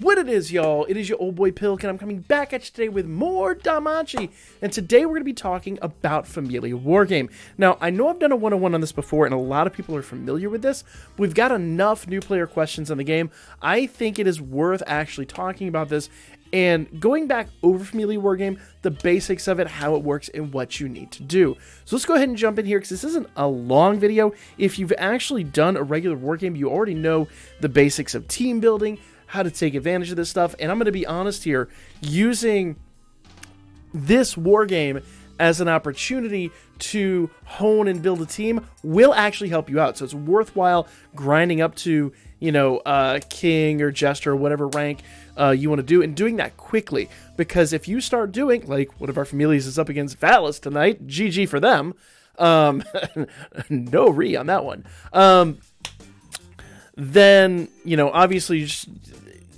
What it is, y'all? It is your old boy Pilk, and I'm coming back at you today with more Danmachi. And today we're going to be talking about Familia Wargame. Now, I know I've done a 101 on this before, and a lot of people are familiar with this. We've got enough new player questions on the game. I think it is worth actually talking about this and going back over Familia Wargame, the basics of it, how it works, and what you need to do. So let's go ahead and jump in here, because this isn't a long video. If you've actually done a regular wargame, you already know the basics of team building, how to take advantage of this stuff, and I'm going to be honest here, using this wargame as an opportunity to hone and build a team will actually help you out. So it's worthwhile grinding up to, you know, King or Jester or whatever rank you want to do, and doing that quickly. Because if you start doing, like one of our familias is up against Valis tonight, GG for them, no re on that one, then, you know, obviously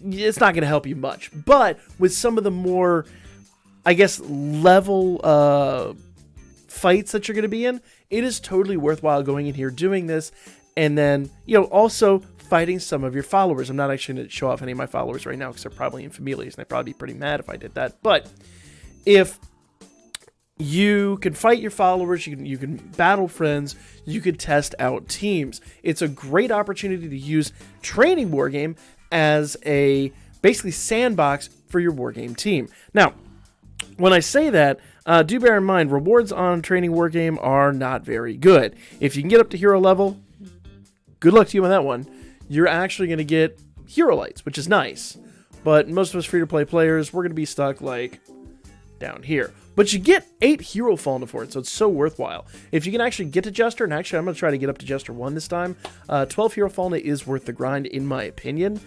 it's not going to help you much. But with some of the more, I guess, level fights that you're going to be in, it is totally worthwhile going in here, doing this, and then, you know, also fighting some of your followers. I'm not actually going to show off any of my followers right now because they're probably in Familias, and I'd probably be pretty mad if I did that. But if you can fight your followers, you can battle friends, you could test out teams. It's a great opportunity to use Training Wargame as a basically sandbox for your wargame team. Now, when I say that, do bear in mind, rewards on Training Wargame are not very good. If you can get up to hero level, good luck to you on that one. You're actually going to get hero lights, which is nice. But most of us free-to-play players, we're going to be stuck, like, down here. But you get 8 hero Fallen for it, so it's so worthwhile. If you can actually get to Jester, and actually I'm going to try to get up to Jester 1 this time, 12 hero Fallen is worth the grind, in my opinion.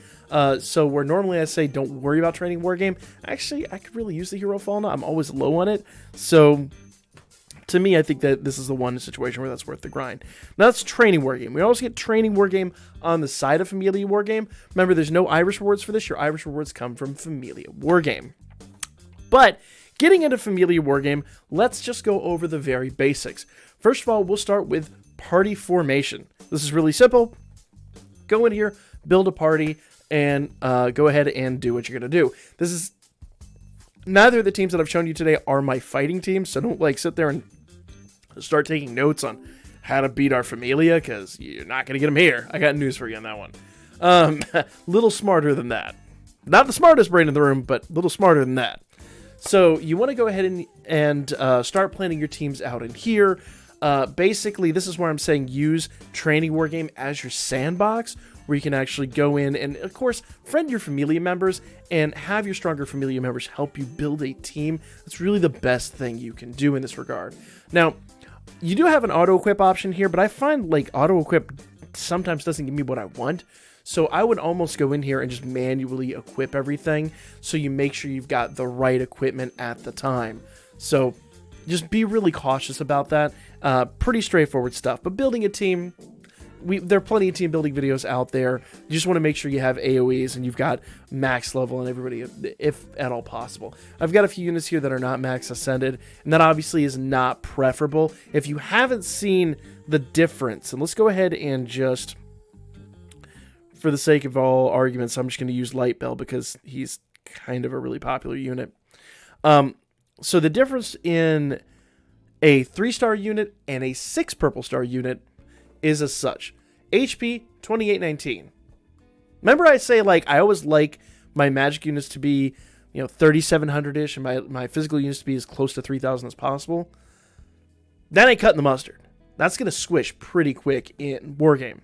So where normally I say don't worry about Training Wargame, actually I could really use the hero Fallen. I'm always low on it, so to me, I think that this is the one situation where that's worth the grind. Now, that's Training Wargame. We also get Training Wargame on the side of Familia Wargame. Remember, there's no Irish rewards for this. Your Irish rewards come from Familia Wargame. But getting into Familia Wargame, let's just go over the very basics. First of all, we'll start with party formation. This is really simple. Go in here, build a party, and go ahead and do what you're going to do. This is neither of the teams that I've shown you today are my fighting teams, so don't like sit there and start taking notes on how to beat our Familia, because you're not going to get them here. I got news for you on that one. Little smarter than that. Not the smartest brain in the room, but a little smarter than that. So you want to go ahead and start planning your teams out in here. Basically, this is where I'm saying use Training Wargame as your sandbox, where you can actually go in and, of course, friend your Familia members and have your stronger Familia members help you build a team. That's really the best thing you can do in this regard. Now, you do have an auto-equip option here, but I find, like, auto-equip sometimes doesn't give me what I want. So I would almost go in here and just manually equip everything, so you make sure you've got the right equipment at the time. So just be really cautious about that. Pretty straightforward stuff. But building a team, there are plenty of team building videos out there. You just want to make sure you have AoEs and you've got max level and everybody, if at all possible. I've got a few units here that are not max ascended, and that obviously is not preferable. If you haven't seen the difference, and let's go ahead and just, for the sake of all arguments, I'm just going to use Light Bell because he's kind of a really popular unit. So the difference in a 3-star unit and a 6 purple star unit is as such. HP 2819. Remember I say, like, I always like my magic units to be, you know, 3700-ish, and my physical units to be as close to 3000 as possible. That ain't cutting the mustard. That's going to squish pretty quick in Wargame.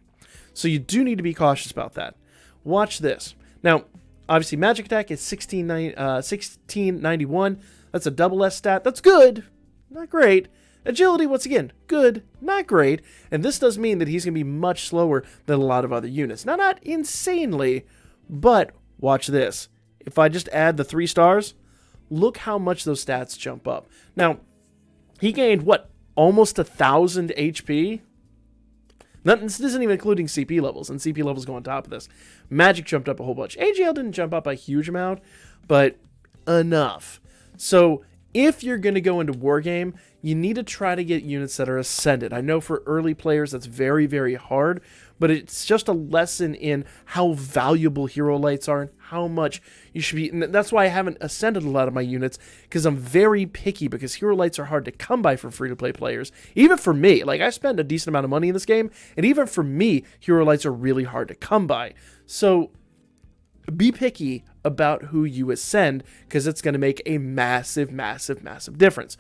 So you do need to be cautious about that. Watch this. Now, obviously, magic attack is 1691. That's a double S stat. That's good. Not great. Agility, once again, good, not great. And this does mean that he's going to be much slower than a lot of other units. Now, not insanely, but watch this. If I just add the 3 stars, look how much those stats jump up. Now, he gained, what, almost 1,000 HP? This isn't even including CP levels, and CP levels go on top of this. Magic jumped up a whole bunch. AGL didn't jump up a huge amount, but enough. So if you're going to go into Wargame, you need to try to get units that are ascended. I know for early players that's very, very hard, but it's just a lesson in how valuable hero lights are and how much you should be. And that's why I haven't ascended a lot of my units, because I'm very picky, because hero lights are hard to come by for free-to-play players. Even for me, like, I spend a decent amount of money in this game, and even for me, hero lights are really hard to come by. So be picky about who you ascend, because it's going to make a massive, massive, massive difference.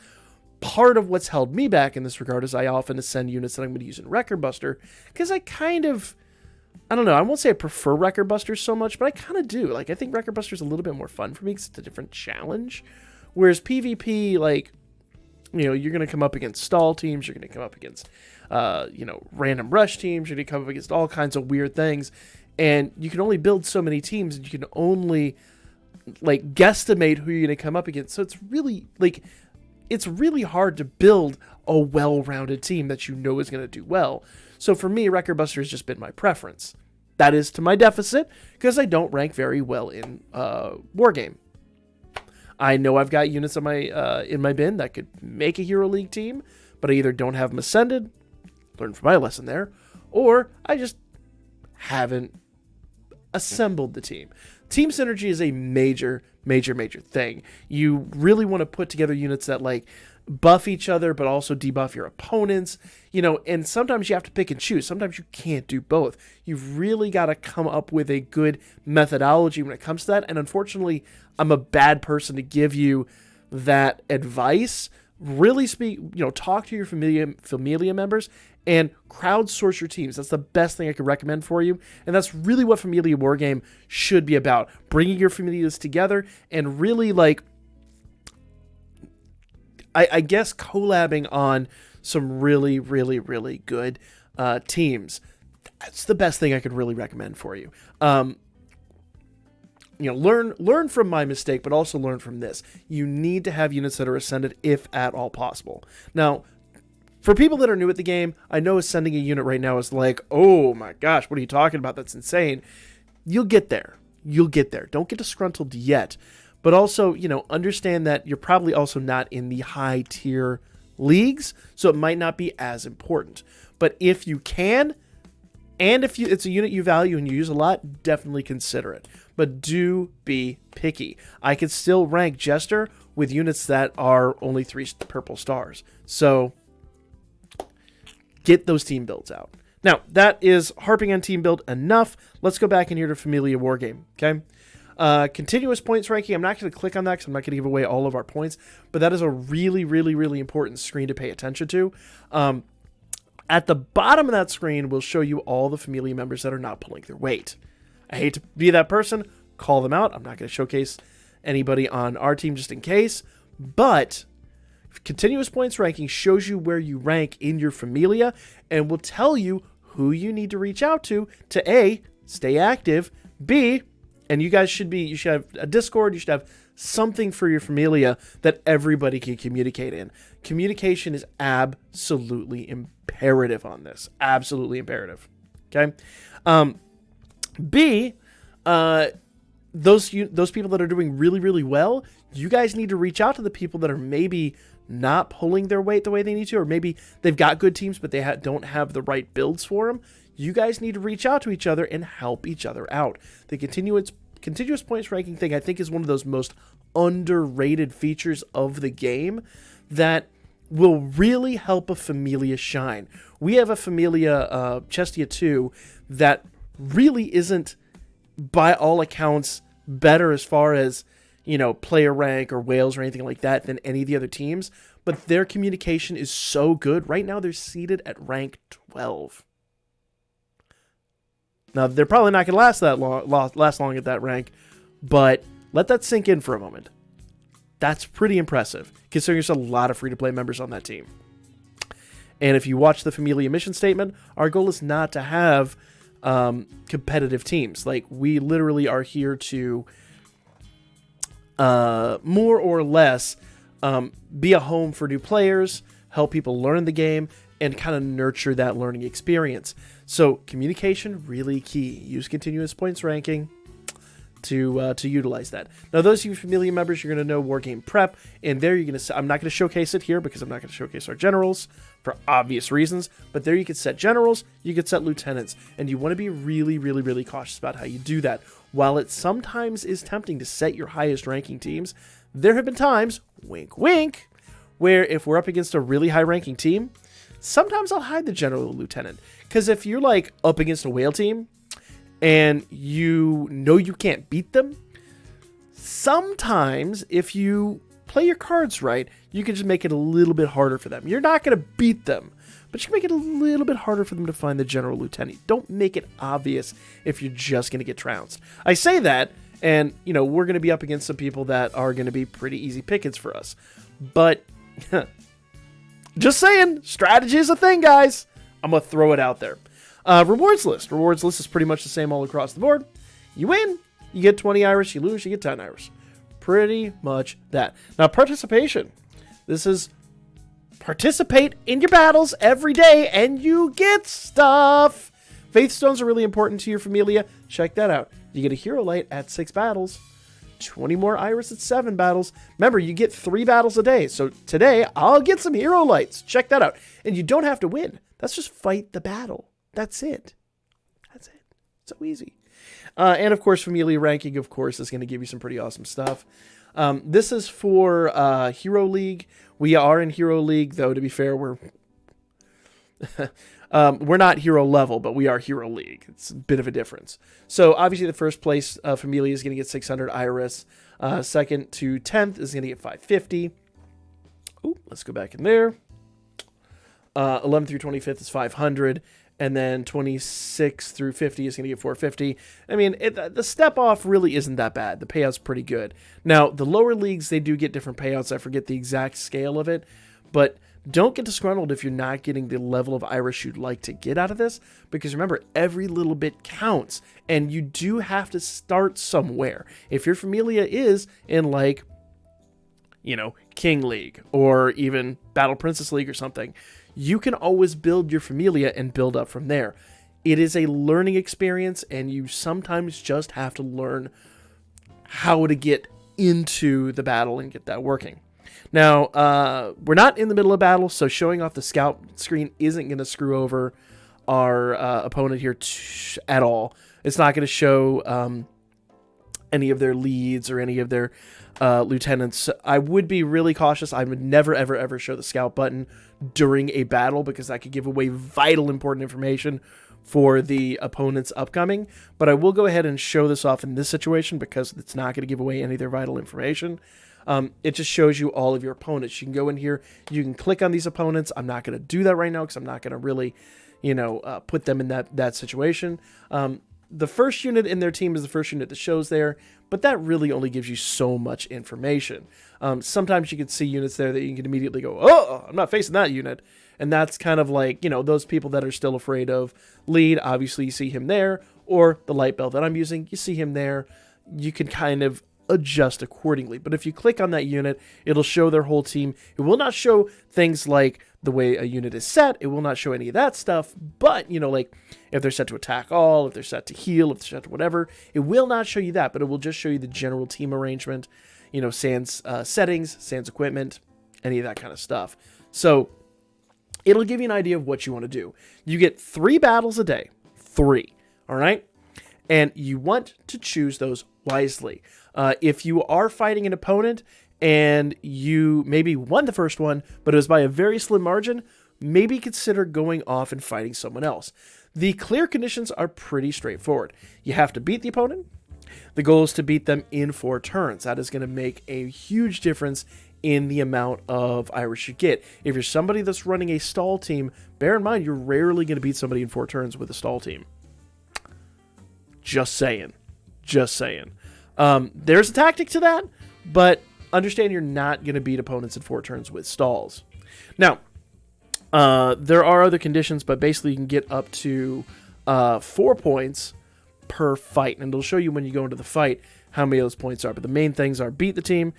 Part of what's held me back in this regard is I often ascend units that I'm going to use in Record Buster, because I don't know, I won't say I prefer Record Buster so much, but I kind of do. Like, I think Record Buster is a little bit more fun for me because it's a different challenge. Whereas PvP, like, you know, you're going to come up against stall teams, you're going to come up against, random rush teams, you're going to come up against all kinds of weird things. And you can only build so many teams, and you can only, like, guesstimate who you're going to come up against. So it's really, like, it's really hard to build a well-rounded team that you know is going to do well. So for me, Record Buster has just been my preference. That is to my deficit, because I don't rank very well in Wargame. I know I've got units on my in my bin that could make a Hero League team, but I either don't have them ascended, learned from my lesson there, or I just haven't assembled the team. Team synergy is a major, major, major thing. You really want to put together units that, like, buff each other, but also debuff your opponents, you know, and sometimes you have to pick and choose. Sometimes you can't do both. You've really got to come up with a good methodology when it comes to that. And unfortunately, I'm a bad person to give you that advice. Really talk to your Familia members and crowdsource your teams. That's the best thing I could recommend for you. And that's really what Familia Wargame should be about. Bringing your Familias together and really, like, I guess collabing on some really, really, really good teams. That's the best thing I could really recommend for you. Learn from my mistake, but also learn from this. You need to have units that are ascended if at all possible. Now, for people that are new at the game, I know ascending a unit right now is like, oh my gosh, what are you talking about? That's insane. You'll get there. Don't get disgruntled yet. But also, understand that you're probably also not in the high tier leagues, so it might not be as important. But if you can, and if it's a unit you value and you use a lot, definitely consider it. But do be picky. I could still rank Jester with units that are only 3 purple stars. So get those team builds out. Now, that is harping on team build enough. Let's go back in here to Familia Wargame, okay? Continuous points ranking, I'm not going to click on that because I'm not going to give away all of our points, but that is a really, really, really important screen to pay attention to. At the bottom of that screen will show you all the Familia members that are not pulling their weight. I hate to be that person, call them out. I'm not going to showcase anybody on our team just in case, but continuous points ranking shows you where you rank in your Familia and will tell you who you need to reach out to A, stay active, B, and you should have a Discord, you should have something for your Familia that everybody can communicate in. Communication is absolutely imperative on this. Absolutely imperative. Okay? B, those people that are doing really, really well, you guys need to reach out to the people that are maybe not pulling their weight the way they need to, or maybe they've got good teams, but they don't have the right builds for them. You guys need to reach out to each other and help each other out. The continuous points ranking thing, I think, is one of those most underrated features of the game that will really help a Familia shine. We have a Familia Chestia 2 that really isn't, by all accounts, better as far as, player rank or whales or anything like that than any of the other teams, but their communication is so good. Right now, they're seated at rank 12. Now, they're probably not going to last long at that rank, but let that sink in for a moment. That's pretty impressive, considering there's a lot of free-to-play members on that team. And if you watch the Familia mission statement, our goal is not to have competitive teams. Like, we literally are here to more or less be a home for new players, help people learn the game, and kind of nurture that learning experience. So communication, really key. Use continuous points ranking. to utilize that. Now, those of you Familia members, you're going to know War Game Prep, and there you're going to. I'm not going to showcase it here because I'm not going to showcase our generals for obvious reasons. But there you can set generals, you can set lieutenants, and you want to be really, really, really cautious about how you do that. While it sometimes is tempting to set your highest ranking teams, there have been times, wink, wink, where if we're up against a really high ranking team, sometimes I'll hide the general or lieutenant. Because if you're like up against a whale team, and you know you can't beat them, sometimes if you play your cards right, you can just make it a little bit harder for them. You're not going to beat them, but you can make it a little bit harder for them to find the general lieutenant. Don't make it obvious if you're just going to get trounced. I say that, and you know we're going to be up against some people that are going to be pretty easy pickings for us. But just saying, strategy is a thing, guys. I'm going to throw it out there. Rewards list. Rewards list is pretty much the same all across the board. You win, you get 20 Iris. You lose, you get 10 Iris. Pretty much that. Now, participation. This is participate in your battles every day and you get stuff. Faith stones are really important to your Familia. Check that out. You get a hero light at 6 battles. 20 more Iris at 7 battles. Remember, you get 3 battles a day. So today, I'll get some hero lights. Check that out. And you don't have to win. That's just fight the battle. That's it. That's it. So easy. And of course, Familia ranking, of course, is going to give you some pretty awesome stuff. This is for Hero League. We are in Hero League, though, to be fair, we're not hero level, but we are Hero League. It's a bit of a difference. So obviously the first place Familia is going to get 600 Iris. Second to 10th is going to get 550. Ooh, let's go back in there. 11th through 25th is 500. And then 26 through 50 is going to get 450. I mean, the step off really isn't that bad. The payout's pretty good. Now, the lower leagues, they do get different payouts. I forget the exact scale of it. But don't get disgruntled if you're not getting the level of Irish you'd like to get out of this. Because remember, every little bit counts. And you do have to start somewhere. If your Familia is in, like, you know, King League or even Battle Princess League or something, you can always build your Familia and build up from there. It is a learning experience, and you sometimes just have to learn how to get into the battle and get that working. Now, we're not in the middle of battle, so showing off the scout screen isn't going to screw over our opponent here at all. It's not going to show any of their leads or any of their lieutenants. I would be really cautious. I would never, ever, ever show the scout button during a battle because that could give away vital, important information for the opponent's upcoming. But I will go ahead and show this off in this situation because it's not going to give away any of their vital information. It just shows you all of your opponents. You can go in here. You can click on these opponents. I'm not going to do that right now because I'm not going to really, put them in that situation. The first unit in their team is the first unit that shows there, but that really only gives you so much information. Sometimes you can see units there that you can immediately go, oh, I'm not facing that unit. And that's kind of like, those people that are still afraid of lead. Obviously, you see him there, or the light belt that I'm using, you see him there. You can kind of adjust accordingly. But if you click on that unit, it'll show their whole team. It will not show things like the way a unit is set. It will not show any of that stuff. But, like if they're set to attack all, if they're set to heal, if they're set to whatever, it will not show you that. But it will just show you the general team arrangement, sans settings, sans equipment, any of that kind of stuff. So it'll give you an idea of what you want to do. You get 3 battles a day. 3. All right? And you want to choose those wisely. If you are fighting an opponent and you maybe won the first one, but it was by a very slim margin, maybe consider going off and fighting someone else. The clear conditions are pretty straightforward. You have to beat the opponent. The goal is to beat them in 4 turns. That is going to make a huge difference in the amount of Irish you get. If you're somebody that's running a stall team, bear in mind you're rarely going to beat somebody in 4 turns with a stall team. Just saying. There's a tactic to that, but understand you're not going to beat opponents in 4 turns with stalls. Now, there are other conditions, but basically you can get up to 4 points per fight, and it'll show you when you go into the fight how many of those points are. But the main things are beat the team,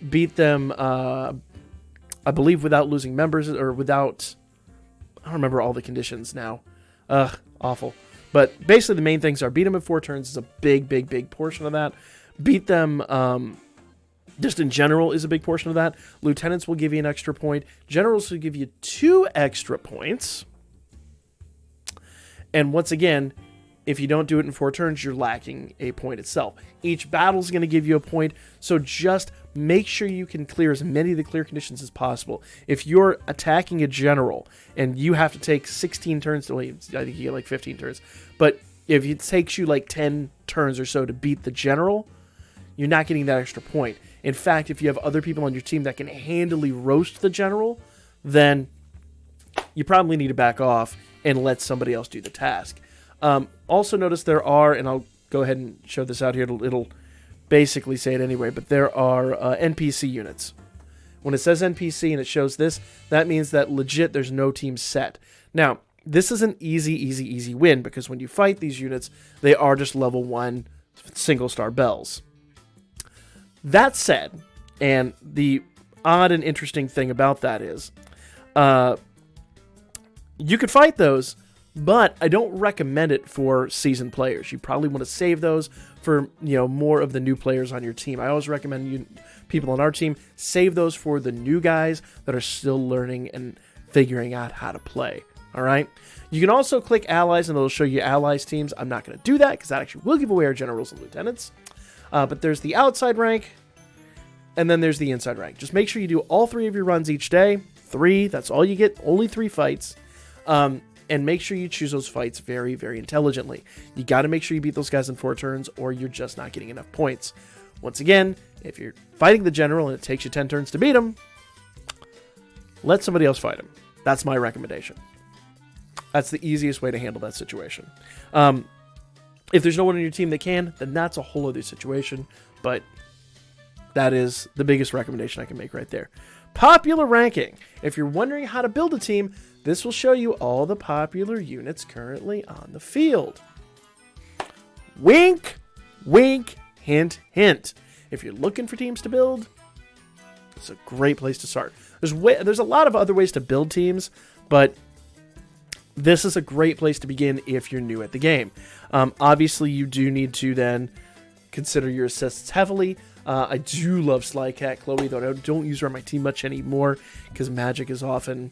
beat them, I believe, without losing members, or without, I don't remember all the conditions now. Awful. But basically the main things are beat them in 4 turns is a big portion of that. Beat them just in general is a big portion of that. Lieutenants will give you an extra point. Generals will give you 2 extra points. And once again, if you don't do it in 4 turns, you're lacking a point itself. Each battle is going to give you a point, so just make sure you can clear as many of the clear conditions as possible. If you're attacking a general and you have to take 16 turns, I think you get like 15 turns, but if it takes you like 10 turns or so to beat the general, you're not getting that extra point. In fact, if you have other people on your team that can handily roast the general, then you probably need to back off and let somebody else do the task. Also notice there are, and I'll go ahead and show this out here, it'll basically say it anyway, but there are NPC units. When it says NPC and it shows this, that means that legit there's no team set. Now, this is an easy win, because when you fight these units, they are just level 1 single star bells. That said, and the odd and interesting thing about that is, you could fight those, but I don't recommend it for seasoned players. You probably want to save those for, more of the new players on your team. I always recommend people on our team save those for the new guys that are still learning and figuring out how to play. All right. You can also click allies and it'll show you allies teams. I'm not going to do that because that actually will give away our generals and lieutenants. But there's the outside rank and then there's the inside rank. Just make sure you do all 3 of your runs each day. 3, that's all you get. Only 3 fights. And make sure you choose those fights very, very intelligently. You got to make sure you beat those guys in 4 turns or you're just not getting enough points. Once again, if you're fighting the general and it takes you 10 turns to beat him, let somebody else fight him. That's my recommendation. That's the easiest way to handle that situation. If there's no one on your team that can, then that's a whole other situation. But that is the biggest recommendation I can make right there. Popular ranking. If you're wondering how to build a team, this will show you all the popular units currently on the field. Wink, wink, hint, hint. If you're looking for teams to build, it's a great place to start. There's a lot of other ways to build teams, but this is a great place to begin if you're new at the game. Obviously, you do need to then consider your assists heavily. I do love Slycat Chloe, though I don't use her on my team much anymore because magic is often,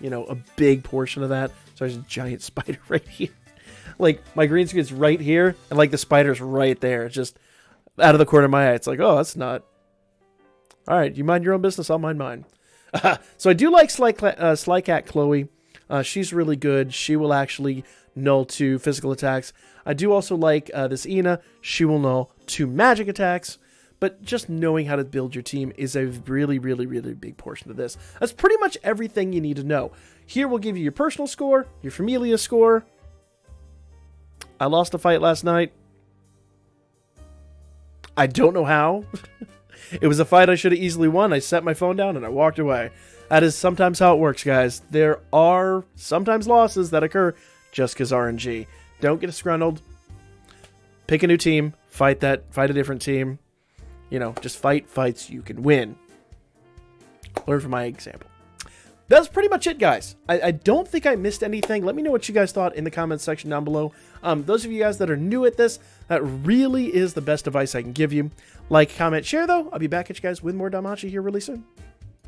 a big portion of that. So there's a giant spider right here. Like, my green screen is right here, and like the spider's right there. It's just out of the corner of my eye. It's like, oh, that's not. All right, you mind your own business, I'll mind mine. So I do like Slycat Chloe. She's really good. She will actually null 2 physical attacks. I do also like this Ina. She will null 2 magic attacks. But just knowing how to build your team is a really, really, really big portion of this. That's pretty much everything you need to know. Here we'll give you your personal score, your Familia score. I lost a fight last night. I don't know how. It was a fight I should have easily won. I set my phone down and I walked away. That is sometimes how it works, guys. There are sometimes losses that occur just because RNG. Don't get disgruntled. Pick a new team. Fight a different team. Just fight fights you can win. Learn from my example. That's pretty much it, guys. I don't think I missed anything. Let me know what you guys thought in the comments section down below. Those of you guys that are new at this, that really is the best advice I can give you. Like, comment, share, though. I'll be back at you guys with more Danmachi here really soon.